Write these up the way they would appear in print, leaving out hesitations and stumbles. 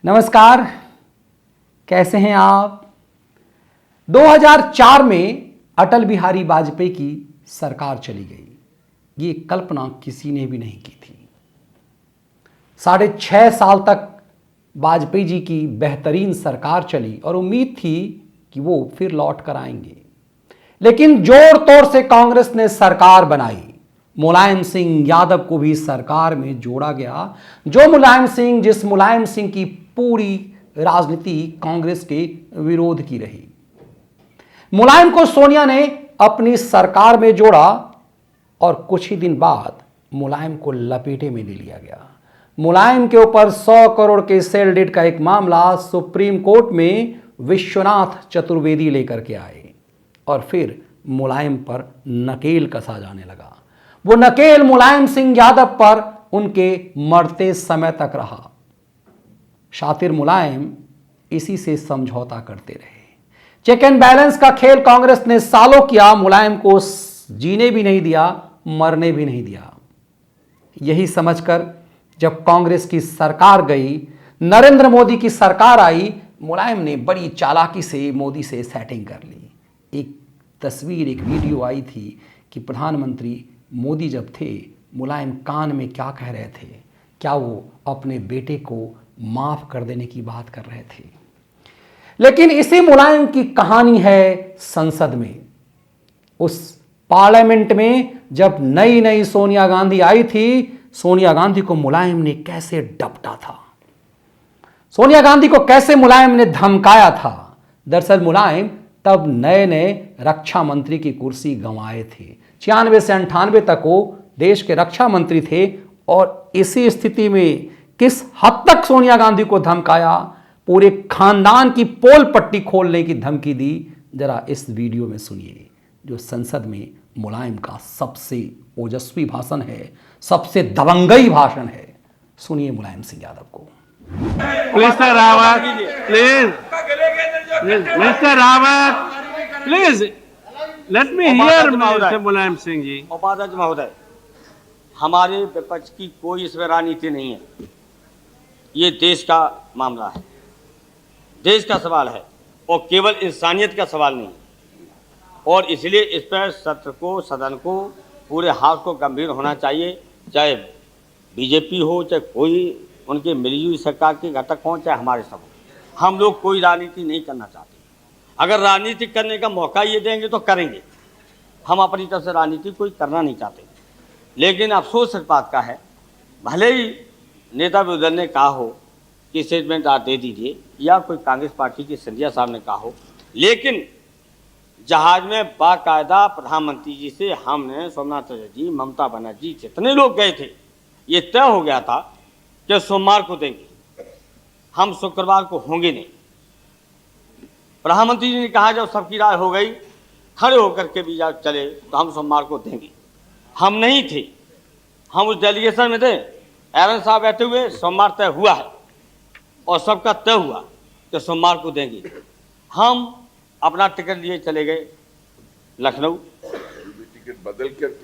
नमस्कार, कैसे हैं आप। 2004 में अटल बिहारी वाजपेयी की सरकार चली गई। ये कल्पना किसी ने भी नहीं की थी। 6.5 साल तक वाजपेयी जी की बेहतरीन सरकार चली और उम्मीद थी कि वो फिर लौट कर आएंगे, लेकिन जोर तोड़ से कांग्रेस ने सरकार बनाई। मुलायम सिंह यादव को भी सरकार में जोड़ा गया। जिस मुलायम सिंह की पूरी राजनीति कांग्रेस के विरोध की रही। मुलायम को सोनिया ने अपनी सरकार में जोड़ा और कुछ ही दिन बाद मुलायम को लपेटे में ले लिया गया। मुलायम के ऊपर 100 करोड़ के सेल डेट का एक मामला सुप्रीम कोर्ट में विश्वनाथ चतुर्वेदी लेकर के आए और फिर मुलायम पर नकेल कसा जाने लगा। वो नकेल मुलायम सिंह यादव पर उनके मरते समय तक रहा। शातिर मुलायम इसी से समझौता करते रहे। चेक एंड बैलेंस का खेल कांग्रेस ने सालों किया। मुलायम को जीने भी नहीं दिया, मरने भी नहीं दिया। यही समझकर जब कांग्रेस की सरकार गई, नरेंद्र मोदी की सरकार आई, मुलायम ने बड़ी चालाकी से मोदी से सेटिंग कर ली। एक तस्वीर, एक वीडियो आई थी कि प्रधानमंत्री मोदी जब थे, मुलायम कान में क्या कह रहे थे, क्या वो अपने बेटे को माफ कर देने की बात कर रहे थे। लेकिन इसी मुलायम की कहानी है संसद में। उस पार्लियामेंट में जब नई नई सोनिया गांधी आई थी, सोनिया गांधी को मुलायम ने कैसे डपटा था, सोनिया गांधी को कैसे मुलायम ने धमकाया था। दरअसल मुलायम तब नए नए रक्षा मंत्री की कुर्सी गंवाए थे। 96 से 98 तक वो देश के रक्षा मंत्री थे और इसी स्थिति में किस हद तक सोनिया गांधी को धमकाया, पूरे खानदान की पोल पट्टी खोलने की धमकी दी, जरा इस वीडियो में सुनिए, जो संसद में मुलायम का सबसे ओजस्वी भाषण है, सबसे दबंगई भाषण है। सुनिए मुलायम सिंह यादव को। Mister Rawat, please, mister Rawat, please let me hear mister Mulayam Singh ji. उपाध्यक्ष महोदय, हमारे विपक्ष की कोई इसमें राजनीति नहीं है। ये देश का मामला है, देश का सवाल है और केवल इंसानियत का सवाल नहीं। और इसलिए इस पर सत्र को, सदन को, पूरे हाउस को गंभीर होना चाहिए, चाहे बीजेपी हो, चाहे कोई उनके मिलीजुली सरकार के घटक हों, चाहे हमारे सब हो। हम लोग कोई राजनीति नहीं करना चाहते। अगर राजनीति करने का मौका ये देंगे तो करेंगे। हम अपनी तरफ से राजनीति कोई करना नहीं चाहते। लेकिन अफसोस इस बात का है, भले ही नेता विरोधी ने कहा हो कि स्टेटमेंट आप दे दीजिए, या कोई कांग्रेस पार्टी के सिंधिया साहब ने कहा हो, लेकिन जहाज में बाकायदा प्रधानमंत्री जी से हमने, सोमनाथ चटर्जी, ममता बनर्जी, जितने लोग गए थे, ये तय हो गया था कि सोमवार को देंगे, हम शुक्रवार को होंगे नहीं। प्रधानमंत्री जी ने कहा जब सबकी राय हो गई, खड़े होकर के भी जब चले तो हम सोमवार को देंगे। हम नहीं थे, हम उस डेलीगेशन में थे। एरन साहब बैठे हुए, सोमवार तय हुआ है और सबका तय हुआ कि सोमवार को देंगे। हम अपना टिकट लिए चले गए लखनऊ,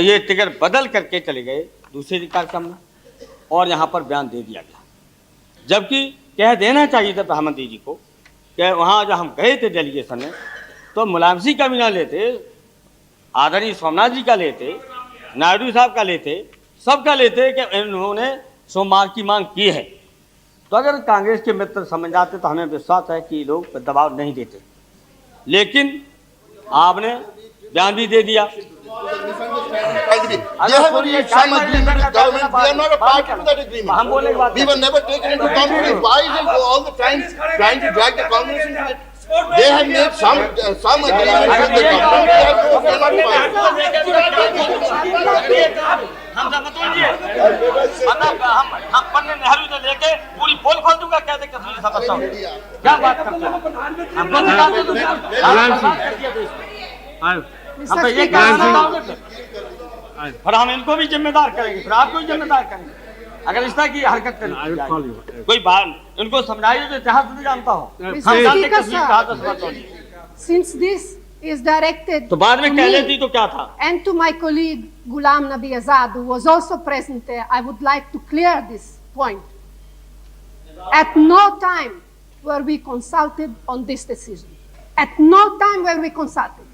ये टिकट बदल करके चले गए दूसरे कार्यक्रम में और यहाँ पर बयान दे दिया गया। जबकि कह देना चाहिए था प्रधानमंत्री जी को कि वहाँ जब हम गए थे डेलीगेशन में, तो मुलायम सिंह का भी ना लेते, आदरणीय सोमनाथ जी का लेते, नायडू साहब का लेते, सबका लेते कि इन्होंने सोमवार की मांग की है। तो अगर कांग्रेस के मित्र समझ जाते तो हमें विश्वास है कि लोग दबाव नहीं देते। लेकिन आपने बयान भी दे दिया। हम बोले They have made some agreement with the government. हम पन्ने नेहरू से लेके पूरी पोल खोल दूंगा, क्या दिक्कत हुई? क्या बात करते हैं? हम तो ये फिर हम इनको भी जिम्मेदार करेंगे, फिर आपको भी जिम्मेदार करेंगे अगर इस तरह की हरकत करें। कोई बात इनको समझाइए जो इतिहास नहीं जानता हो। Since this is directed तो बाद में to कह me लेती तो क्या था? and to my colleague Ghulam Nabi Azad, who was also present there, I would like to clear this point. At no time were we consulted on this decision. At no time were we consulted.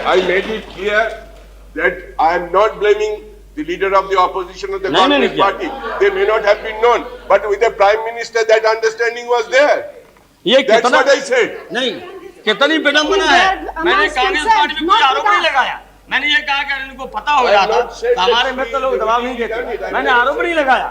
I made it clear that I am not blaming the leader of the opposition or the No, no, Congress no. party. They may not have been known, but with the Prime Minister that understanding was there. ये That's कितना what I said. नहीं कितनी विडम्बना है। मैंने Congress party पे कोई आरोप नहीं लगाया। मैंने ये कहा कि अगर इनको पता हो जाता तो हमारे मित्र लोग दबाव नहीं देते। मैंने आरोप नहीं लगाया,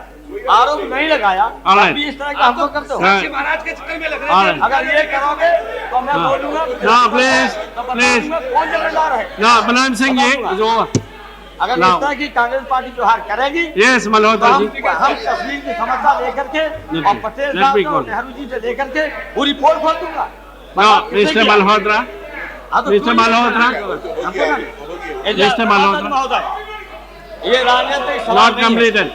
आरोप नहीं लगाया। अभी इस तरह का हमको करते हो। महाराज के चक्कर में लग रहे हैं। अगर ये करोगे तो मैं बोलूंगा No, please, please. कौन जिम्मेदार है। No, मुलायम सिंह जी, जो अगर Now. इस तरह की कांग्रेस पार्टी जोहार करेगी यस तो मल्होत्रा हम जी, कश्मीर की समस्या लेकर के और पटेल Let साहब me से go. और नेहरू जी से लेकर के पूरी पोल खोल दूंगा। no, मिस्टर मल्होत्रा, हाँ तो मिस्टर मल्होत्रा, मिस्टर मल्होत्रा। ये राजनीतिक सवाल not नहीं है। completed.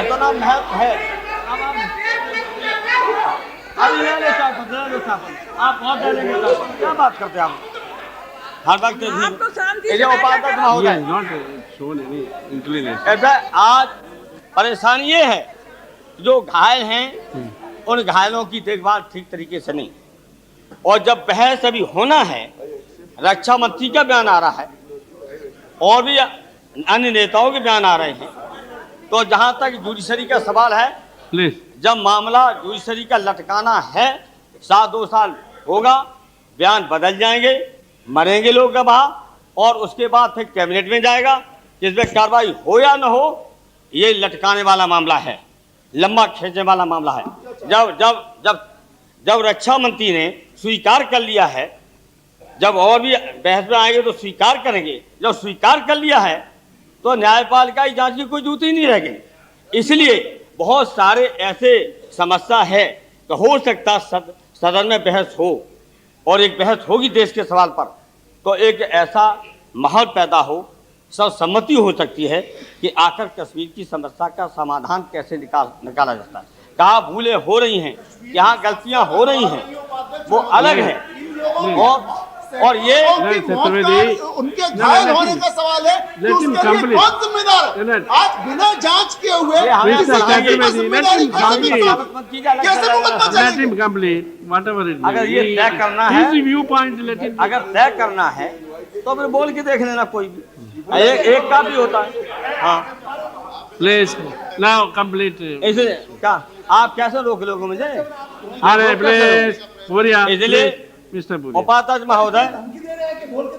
इतना महत्व है। अभी ले लो चाकू, ले लो चाकू। आप बहुत डालेंगे चाकू। क्या बात करते हैं आप? हर वक्त ये उपाध्यक्ष He महोदय, has not shown any inclination. ऐसा आज परेशानी ये है जो घायल हैं उन घायलों की देखभाल ठीक तरीके से नहीं। और जब बहस अभी होना है, रक्षा मंत्री का बयान आ रहा है और भी अन्य नेताओं के बयान आ रहे हैं, तो जहां तक जुडिशरी का सवाल है, Please. जब मामला जुडिशरी का लटकाना है, 2 साल होगा, बयान बदल जाएंगे, मरेंगे लोग गवाह, और उसके बाद फिर कैबिनेट में जाएगा, जिसमें कार्रवाई हो या न हो, ये लटकाने वाला मामला है, लंबा खींचने वाला मामला है। जब जब जब जब रक्षा मंत्री ने स्वीकार कर लिया है, जब और भी बहस में आएंगे तो स्वीकार करेंगे, जब स्वीकार कर लिया है तो न्यायपालिका की जांच की कोई जरूरत ही नहीं रह गई। इसलिए बहुत सारे ऐसे समस्या है तो हो सकता सदन में बहस हो, और एक बहस होगी देश के सवाल पर, तो एक ऐसा माहौल पैदा हो, सब सम्मति हो सकती है कि आखिर कश्मीर की समस्या का समाधान कैसे निकाला जाता है। कहाँ भूलें हो रही हैं, यहाँ गलतियां हो रही हैं, वो अलग है। और ये उनके घायल होने का सवाल है कि उसके लिए कौन जिम्मेदार है? आज बिना जांच किए हुए कैसे मुकदमा चलेगा? Whatever it अगर ये तय करना है, his viewpoint, let it be. अगर तय करना है तो फिर बोल के देख लेना, कोई भी एक का भी होता है। हाँ Please, now complete. ऐसे क्या आप कैसे रोक लोगे मुझे? अरे please, Puria, इसलिए please, Mr. Puria. उपाध्यक्ष महोदय,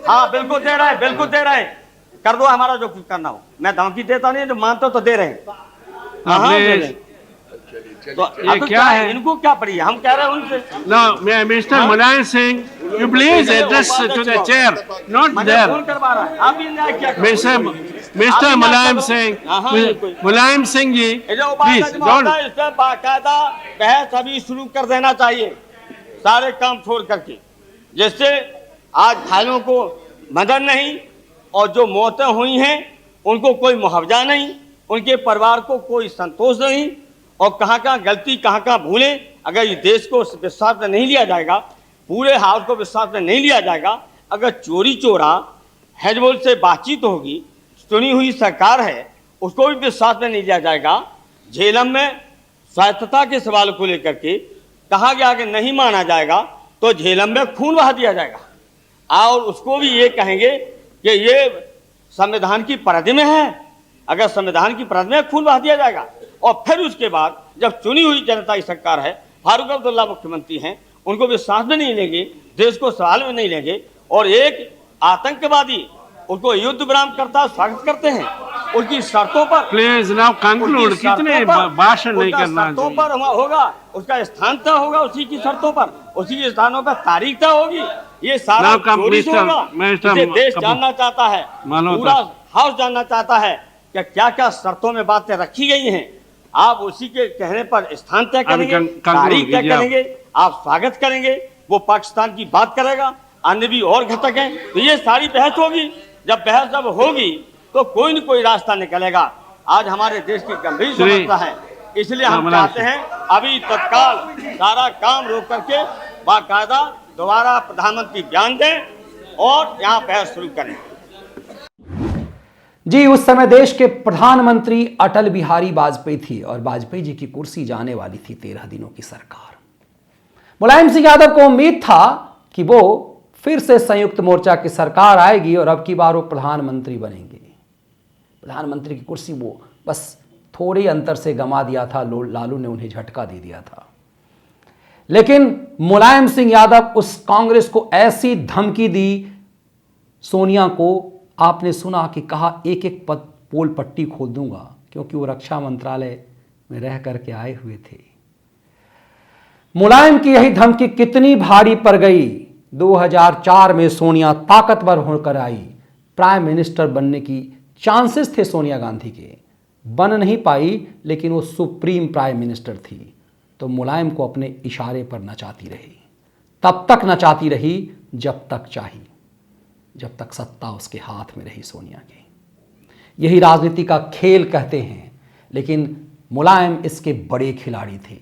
हाँ बिल्कुल दे रहे हैं, बिल्कुल दे रहे हैं, कर दो हमारा जो कुछ करना हो। मैं धमकी देता नहीं, जो मानता तो दे रहे हैं। हाँ, दे रहे हैं। तो ये अब क्या है? इनको क्या पड़ी है? हम कह रहे हैं उनसे। Now, Mr. Mulayam Singh, you please address to the chair, not मैं there. फोन करवा रहा है, आप भी न्याय क्या करो? Mr. Mulayam Singh, हाँ, बिल्कुल। Mulayam Singh जी, ये जो please उपाध्यक्ष don't. महोदय, इस पर बाकायदा बहस अभी शुरू कर देना चाहिए, सारे काम छोड़ करके, जिससे आज घायलों को मदद नहीं, और जो मौतें हुई हैं उनको कोई मुआवजा नहीं, उनके परिवार को कोई संतोष नहीं, और कहाँ कहाँ गलती, कहाँ कहाँ भूलें। अगर इस देश को विश्वास में नहीं लिया जाएगा, पूरे हाउस को विश्वास में नहीं लिया जाएगा, अगर चोरी चोरा हिजबुल से बातचीत होगी, चुनी हुई सरकार है, उसको भी विश्वास में नहीं लिया जाएगा, झेलम में स्वायत्तता के सवाल को लेकर के कहा गया कि नहीं माना जाएगा तो झेलम में खून बहा दिया जाएगा, और उसको भी ये कहेंगे कि ये संविधान की परिधि में है। अगर संविधान की परिधि में खून बहा दिया जाएगा, और फिर उसके बाद जब चुनी हुई जनता की सरकार है, फारूक अब्दुल्ला मुख्यमंत्री हैं, उनको विश्वास में नहीं लेंगे, देश को सवाल में नहीं लेंगे, और एक आतंकवादी उनको युद्ध विराम करता स्वागत करते हैं, उनकी शर्तों पर। Please now conclude. कितने भाषण नहीं करना शर्तों पर होगा, उसका स्थान तय होगा, उसी की शर्तों पर, उसी के स्थानों पर तारीख तय होगी। ये सारा चोरी से होगा। इसे देश जानना चाहता है, पूरा हाउस जानना चाहता है कि क्या क्या शर्तों में बातें रखी गई हैं। आप उसी के कहने पर स्थान तय करेंगे, तारीख तय करेंगे, आप स्वागत करेंगे, वो पाकिस्तान की बात करेगा, अन्य भी और घटक हैं, तो ये सारी बहस होगी। जब होगी तो कोई न कोई रास्ता निकलेगा। आज हमारे देश की गंभीर समस्या है, इसलिए हम चाहते हैं अभी तत्काल सारा काम रोक करके बाकायदा दोबारा प्रधानमंत्री बयान दें और यहाँ बहस शुरू करें। जी, उस समय देश के प्रधानमंत्री अटल बिहारी वाजपेयी थी और वाजपेयी जी की कुर्सी जाने वाली थी 13 दिनों की सरकार। मुलायम सिंह यादव को उम्मीद था कि वो फिर से संयुक्त मोर्चा की सरकार आएगी और अब की बार वो प्रधानमंत्री बनेंगे। प्रधानमंत्री की कुर्सी वो बस थोड़े अंतर से गंवा दिया था, लालू ने उन्हें झटका दे दिया था। लेकिन मुलायम सिंह यादव उस कांग्रेस को ऐसी धमकी दी सोनिया को, आपने सुना कि कहा एक एक पद पोल पट्टी खोल दूंगा, क्योंकि वो रक्षा मंत्रालय में रह करके आए हुए थे। मुलायम की यही धमकी कितनी भारी पड़ गई। 2004 में सोनिया ताकतवर होकर आई, प्राइम मिनिस्टर बनने की चांसेस थे सोनिया गांधी के, बन नहीं पाई, लेकिन वो सुप्रीम प्राइम मिनिस्टर थी। तो मुलायम को अपने इशारे पर नचाती रही, तब तक नचाती रही जब तक चाही, जब तक सत्ता उसके हाथ में रही सोनिया की। यही राजनीति का खेल कहते हैं, लेकिन मुलायम इसके बड़े खिलाड़ी थे।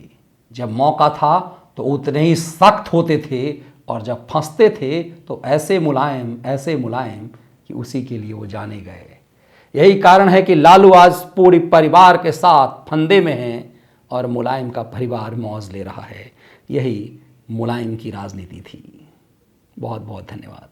जब मौका था तो उतने ही सख्त होते थे और जब फंसते थे तो ऐसे मुलायम कि उसी के लिए वो जाने गए। यही कारण है कि लालू आज पूरी परिवार के साथ फंदे में हैं और मुलायम का परिवार मौज ले रहा है। यही मुलायम की राजनीति थी। बहुत बहुत धन्यवाद।